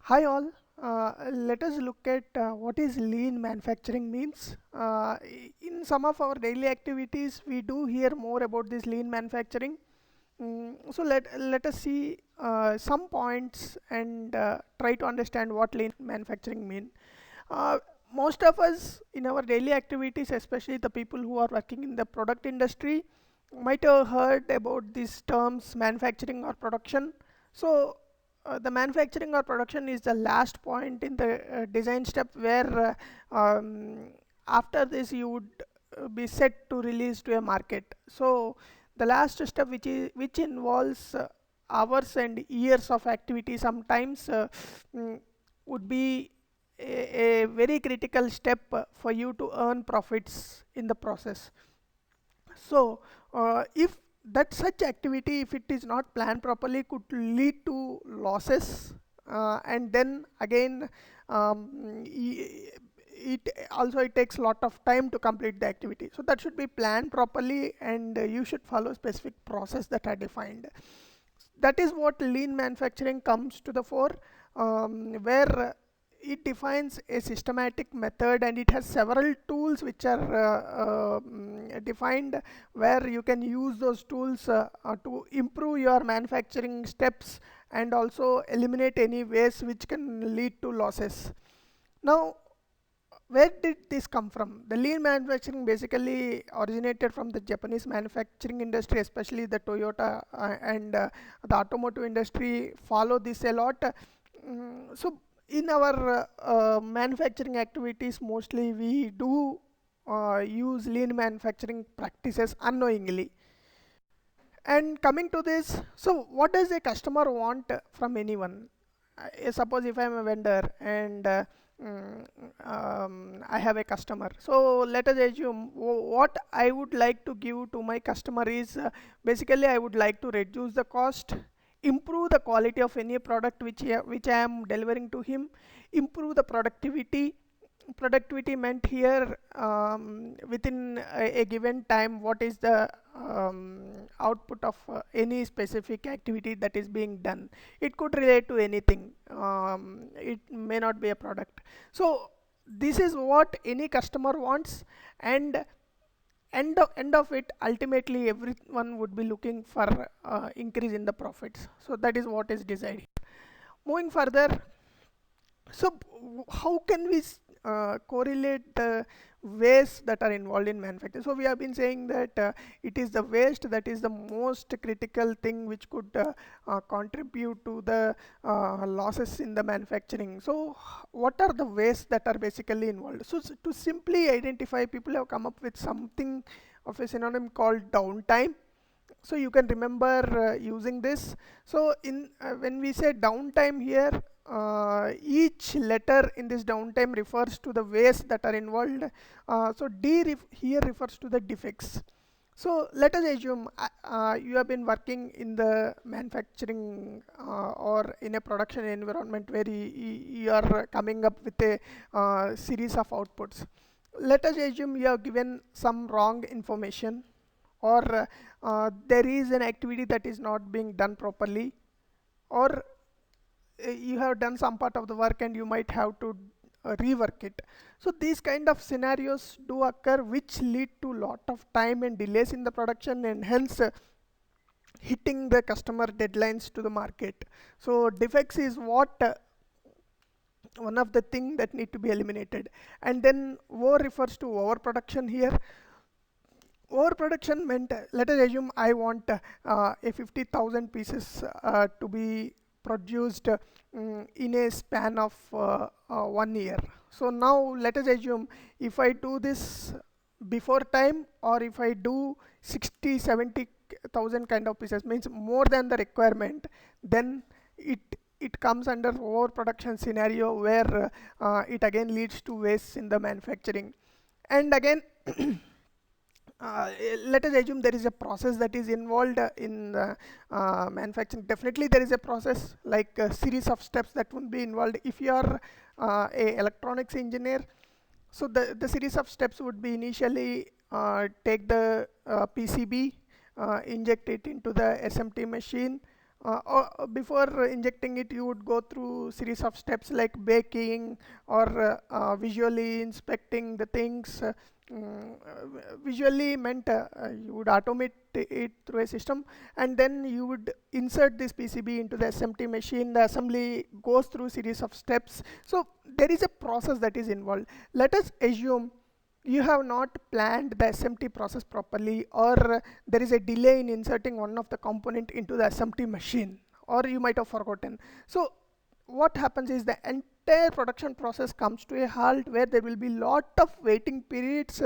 Hi all. Let us look at what is lean manufacturing means. In some of our daily activities, we do hear more about this lean manufacturing. So let us see some points and try to understand what lean manufacturing mean. Uh, Most of us in our daily activities, especially the people who are working in the product industry, might have heard about these terms manufacturing or production. So the manufacturing or production is the last point in the design step where after this you would be set to release to a market. So the last step which involves hours and years of activity sometimes mm, would be a very critical step for you to earn profits in the process. So, if that such activity, if it is not planned properly, could lead to losses, and then again, it also it takes a lot of time to complete the activity. So that should be planned properly, and you should follow specific process that are defined. That is what lean manufacturing comes to the fore, where it defines a systematic method and it has several tools which are defined, where you can use those tools to improve your manufacturing steps and also eliminate any waste which can lead to losses. Now, where did this come from? The lean manufacturing basically originated from the Japanese manufacturing industry, especially the Toyota and the automotive industry follow this a lot. So in our manufacturing activities, mostly we do use lean manufacturing practices unknowingly. And coming to this, so what does a customer want from anyone? Suppose if I'm a vendor and I have a customer. So let us assume what I would like to give to my customer is basically I would like to reduce the cost, improve the quality of any product which I am delivering to him, improve the productivity. Productivity meant here within a given time, what is the output of any specific activity that is being done. It could relate to anything, it may not be a product. So this is what any customer wants, and end of it, ultimately everyone would be looking for increase in the profits. So that is what is decided. Moving further, so how can we correlate the waste that are involved in manufacturing? So we have been saying that it is the waste that is the most critical thing which could contribute to the losses in the manufacturing. So what are the wastes that are basically involved? So to simply identify, people have come up with something of a synonym called downtime. So you can remember using this. So in when we say downtime here, each letter in this downtime refers to the waste that are involved. So here refers to the defects. So let us assume you have been working in the manufacturing or in a production environment where you are coming up with a series of outputs. Let us assume you have given some wrong information, or there is an activity that is not being done properly, or you have done some part of the work and you might have to rework it. So these kind of scenarios do occur, which lead to lot of time and delays in the production, and hence hitting the customer deadlines to the market. So defects is what one of the thing that need to be eliminated. And then O refers to overproduction here. Overproduction meant, let us assume I want a 50,000 pieces to be produced in a span of 1 year. So now let us assume if I do this before time, or if I do 60, 70,000 kind of pieces, means more than the requirement, then it it comes under overproduction scenario, where it again leads to waste in the manufacturing. And again, let us assume there is a process that is involved in manufacturing. Definitely there is a process, like a series of steps that would be involved. If you are a electronics engineer, so the series of steps would be initially take the PCB, inject it into the SMT machine, or before injecting it, you would go through series of steps like baking or visually inspecting the things. Visually meant you would automate it through a system, and then you would insert this PCB into the SMT machine. The assembly goes through series of steps. So there is a process that is involved. Let us assume you have not planned the SMT process properly, or there is a delay in inserting one of the component into the SMT machine, or you might have forgotten. So what happens is the entire production process comes to a halt, where there will be lot of waiting periods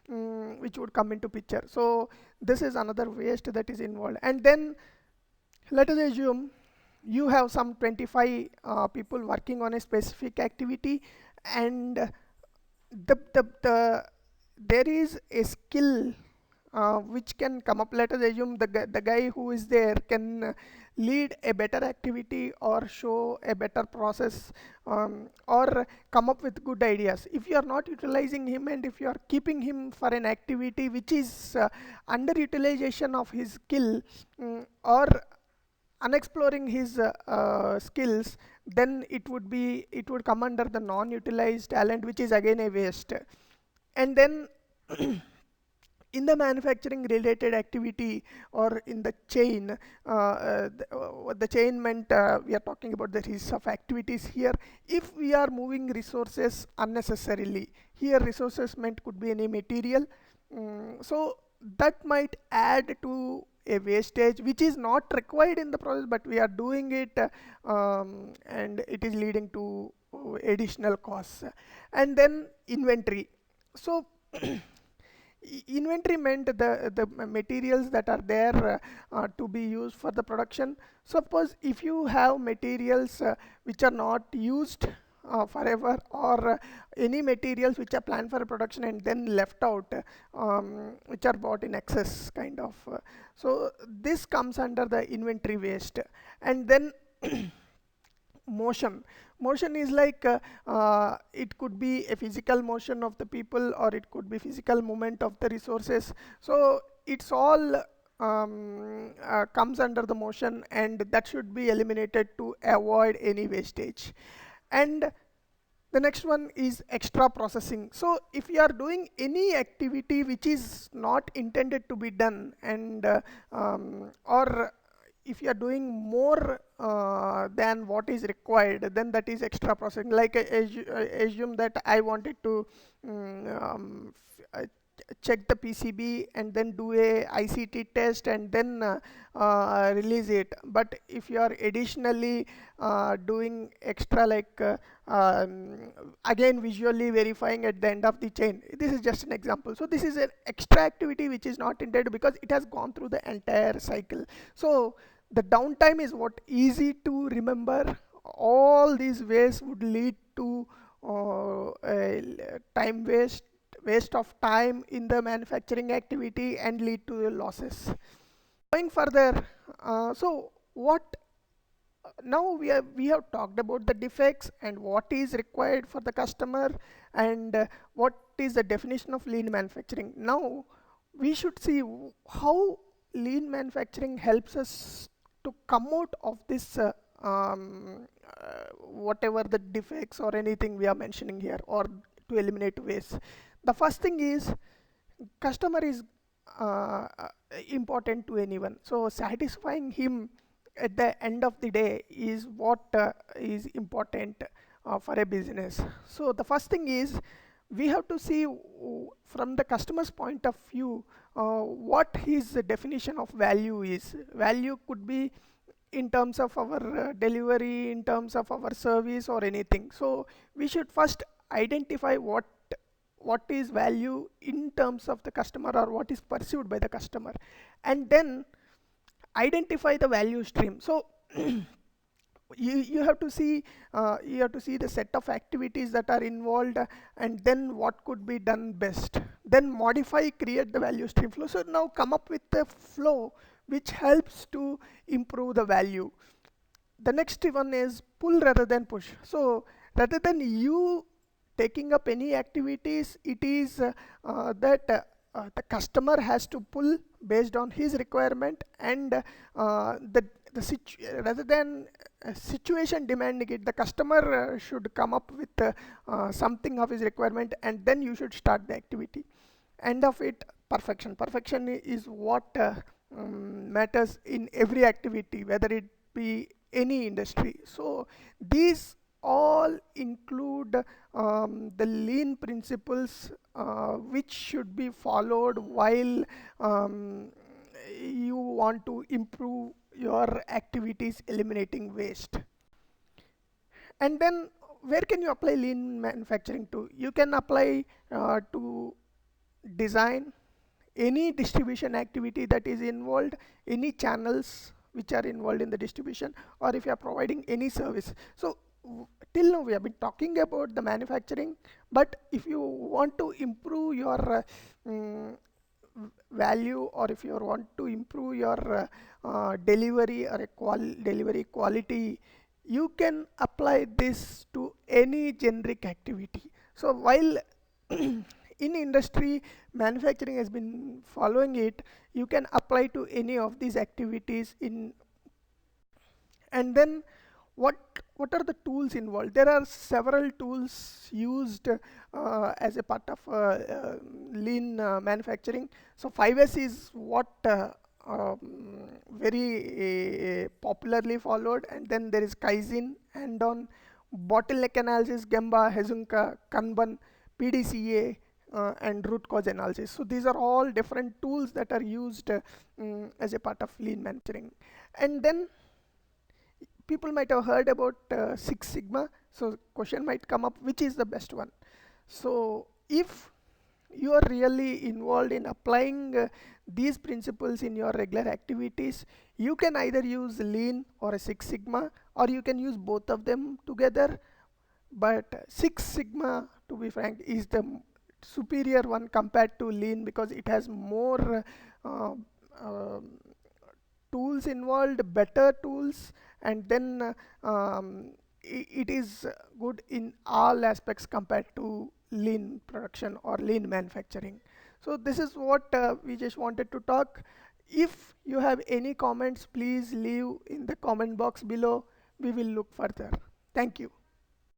which would come into picture. So this is another waste that is involved. And then let us assume you have some 25 people working on a specific activity, and the there is a skill which can come up. Let us assume the guy who is there can lead a better activity, or show a better process, or come up with good ideas. If you are not utilizing him, and if you are keeping him for an activity which is underutilization of his skill, or unexploring his skills, then it would come under the non-utilized talent, which is again a waste. And then in the manufacturing related activity, or in the chain, the chain meant we are talking about the series of activities here. If we are moving resources unnecessarily, here resources meant could be any material, so that might add to a wastage which is not required in the process, but we are doing it, and it is leading to additional costs. And then inventory. So inventory meant the materials that are there to be used for the production. Suppose if you have materials which are not used forever, or any materials which are planned for production and then left out, which are bought in excess kind of, so this comes under the inventory waste. And then motion is like it could be a physical motion of the people, or it could be physical movement of the resources. So it's all comes under the motion, and that should be eliminated to avoid any wastage. And the next one is extra processing. So if you are doing any activity which is not intended to be done, and or if you are doing more than what is required, then that is extra processing. Like assume that I wanted to check the PCB, and then do a ICT test, and then release it. But if you are additionally doing extra, like again visually verifying at the end of the chain, this is just an example. So this is an extra activity which is not intended, because it has gone through the entire cycle. So the downtime is what easy to remember. All these ways would lead to time waste of time in the manufacturing activity, and lead to losses. Going further, so what now we have talked about the defects, and what is required for the customer, and what is the definition of lean manufacturing. Now we should see how lean manufacturing helps us to come out of this whatever the defects or anything we are mentioning here, or to eliminate waste. The first thing is, customer is uh, uh, important to anyone. So satisfying him at the end of the day is what is important for a business. So the first thing is, we have to see from the customer's point of view what his definition of value is. Value could be in terms of our delivery, in terms of our service, or anything. So we should first identify what is value in terms of the customer, or what is perceived by the customer, and then identify the value stream. So you have to see the set of activities that are involved, and then what could be done best, then modify, create the value stream flow. So now come up with a flow which helps to improve the value. The next one is pull rather than push. So rather than you taking up any activities, it is that the customer has to pull based on his requirement, and rather than situation demanding it, the customer should come up with something of his requirement, and then you should start the activity. End of it, perfection is what matters in every activity, whether it be any industry. So these all include the lean principles which should be followed while um, you want to improve your activities eliminating waste. And then where can you apply lean manufacturing to? You can apply to design, any distribution activity that is involved, any channels which are involved in the distribution, or if you are providing any service. So till now we have been talking about the manufacturing, but if you want to improve your mm, value, or if you want to improve your delivery or delivery quality, you can apply this to any generic activity. So while in industry manufacturing has been following it, you can apply to any of these activities in. And then what what are the tools involved? There are several tools used as a part of lean manufacturing. So 5S is what very popularly followed, and then there is Kaizen, and on bottleneck analysis, Gemba, Hezunka, Kanban, PDCA, and root cause analysis. So these are all different tools that are used as a part of lean manufacturing. And then people might have heard about Six Sigma. So question might come up, which is the best one? So if you are really involved in applying these principles in your regular activities, you can either use lean or a Six Sigma, or you can use both of them together. But Six Sigma, to be frank, is the superior one compared to lean, because it has more uh, um, tools involved, better tools, and then it is good in all aspects compared to lean production or lean manufacturing. So this is what we just wanted to talk. If you have any comments, please leave in the comment box below. We will look further. Thank you.